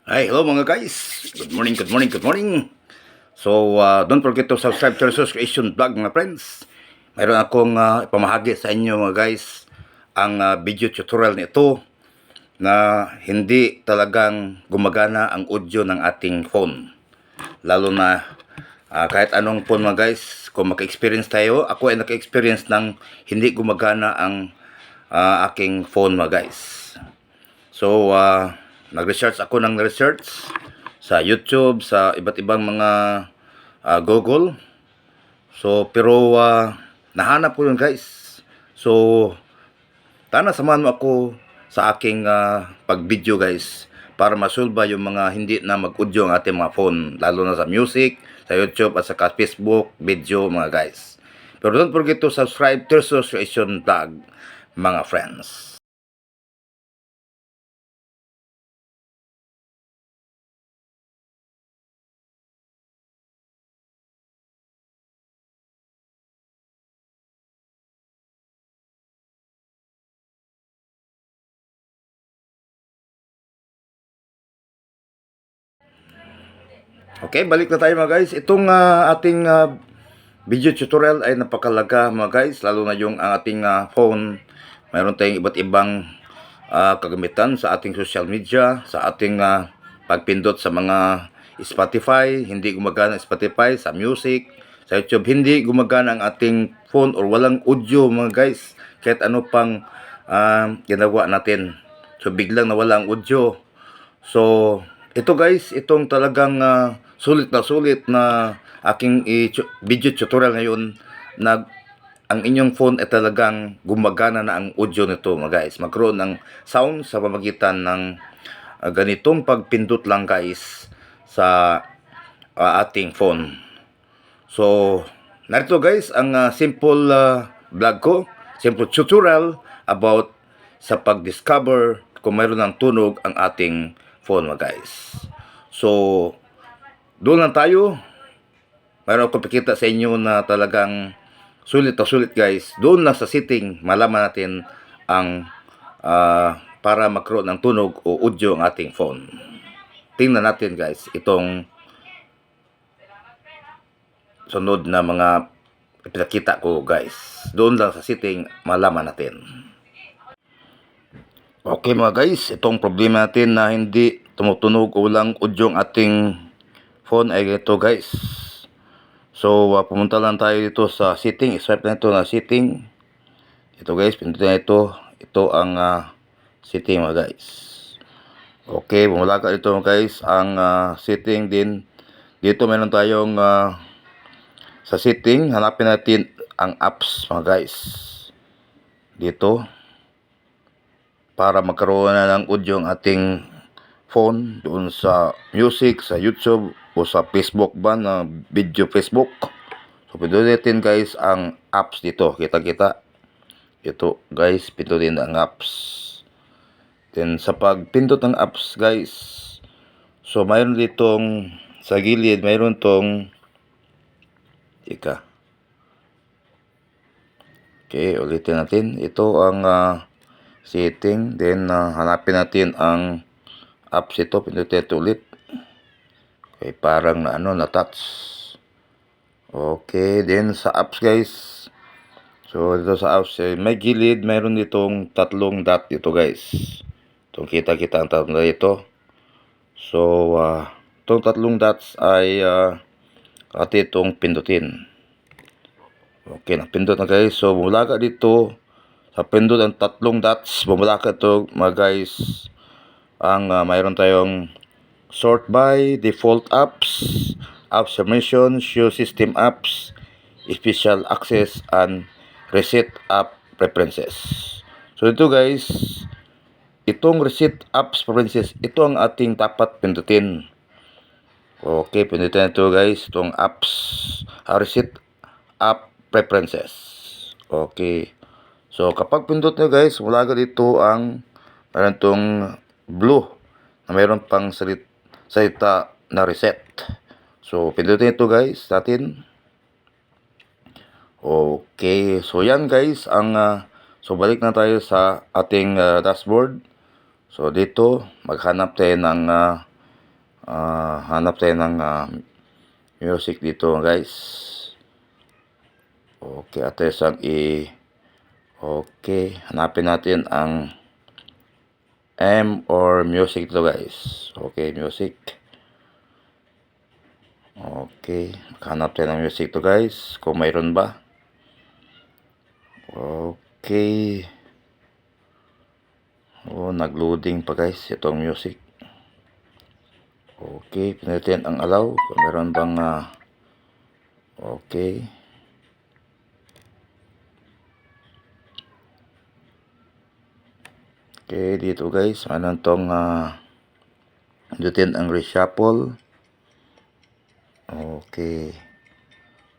Hi, hello mga guys. Good morning, good morning, good morning. So, don't forget to subscribe to Resource Creation Vlog mga friends. Mayroon akong ipamahagi sa inyo mga guys ang video tutorial nito na hindi talagang gumagana ang audio ng ating phone. Lalo na kahit anong phone mga guys, kung maka-experience tayo, ako ay naka-experience ng hindi gumagana ang aking phone mga guys. So, nag-research ako ng research sa YouTube, sa iba't ibang mga Google. So, pero nahanap ko yun guys. So, tana samahan mo ako sa aking pag-video guys para masulba yung mga hindi na mag-audio ang ating mga phone, lalo na sa music, sa YouTube at sa Facebook video mga guys. Pero don't forget to subscribe to Resource Creation Vlog mga friends. Okay, balik na tayo mga guys. Itong ating video tutorial ay napakalaga mga guys, lalo na yung ang ating phone. Mayroon tayong iba't ibang kagamitan sa ating social media, sa ating pagpindot sa mga Spotify, hindi gumagana ang Spotify, sa music, sa YouTube, hindi gumagana ang ating phone or walang audio mga guys. Kahit ano pang ginagawa natin. So biglang nawala ang audio. So ito guys, itong talagang sulit na aking video tutorial ngayon na ang inyong phone ay talagang gumagana na ang audio nito mga guys. Magkaroon ng sound sa pamagitan ng ganitong pagpindot lang guys sa ating phone. So, narito guys ang simple vlog ko, simple tutorial about sa pag-discover kung mayroon ng tunog ang ating phone mga guys. So, doon lang tayo. Mayroon ako pakita sa inyo na talagang sulit na sulit guys. Doon lang sa setting, malaman natin ang para magkaroon ng tunog o audio ang ating phone. Tingnan natin guys itong sunod na mga ipinakita ko guys. Doon lang sa setting, malaman natin. Okay mga guys, itong problema natin na hindi tumutunog o walang audio ang ating phone ay ito guys. So, pumunta lang tayo dito sa setting. I-swipe na ito na setting. Ito guys, pindutin na ito. Ito ang setting mga guys. Okay, bumula ka dito mga guys. Ang setting din. Dito meron tayong sa setting. Hanapin natin ang apps mga guys. Dito. Para magkaroon na ng audio ang ating phone. Doon sa music, sa YouTube o sa Facebook ba na video Facebook. So pindutin guys ang apps dito, kita ito guys, pindutin ang apps. Then sa pagpindot ng apps guys, so mayroon ditong sa gilid, mayroon tong okay, ulitin natin. Ito ang setting. Then hanapin natin ang apps ito, pindutin ito ulit. Okay, parang na touch. Okay, then sa apps guys. So dito sa apps, may gilid, mayroon ditong tatlong dot dito guys. Itong kita ang tatlong dot ito. So itong tatlong dots ay itong pindutin. Okay, napindot na guys. So bumula ka dito sa pindot ang tatlong dots, bumula ka ito mga guys. Ang mayroon tayong sort by default apps, apps submission, show system apps, special access, and reset app preferences. So ito guys, itong reset apps preferences, ito ang ating dapat pindutin. Okay, pindutin ito guys, itong apps, reset app preferences. Okay. So kapag pindot nyo guys, wala ka dito ang mayroon itong blue na mayroon pang salita na reset. So pindutin ito guys natin. Okay, so yan guys ang so balik na tayo sa ating dashboard. So dito maghanap tayo ng hanap tayo ng music dito guys. Okay, ates ang okay, hanapin natin ang M or music dito guys. Okay, music. Okay, hanap tayo ng music to guys, kung mayroon ba. Okay. Oh, nag-loading pa guys itong music. Okay, pinitin ang allow kung meron bang okay. Okay, dito guys, ano tong pindutin ang reshuffle. Okay.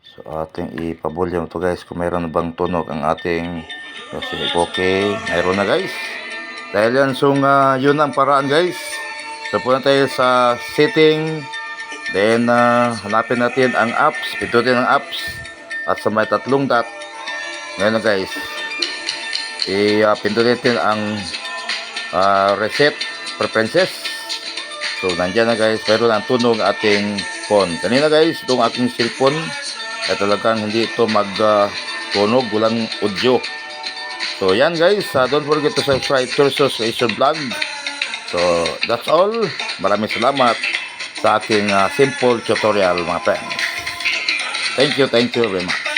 So ating ipabulyong to guys kung mayroon bang tunog ang ating music. Okay, mayroon na guys. Dahil yan, so yun ang paraan guys. So punta tayo sa setting. Then hanapin natin ang apps. Pindutin ang apps. At sa may tatlong dot. Ngayon na guys. Pindutin natin ang reset preferences. So nandiyan na guys. Mayroon ang tunog ating phone. Kanina guys, itong aking cellphone ay talagang hindi ito tunog. Walang audio. So yan guys, don't forget to subscribe to Creation Vlog. So that's all. Maraming salamat sa aking simple tutorial mga friends. Thank you very much.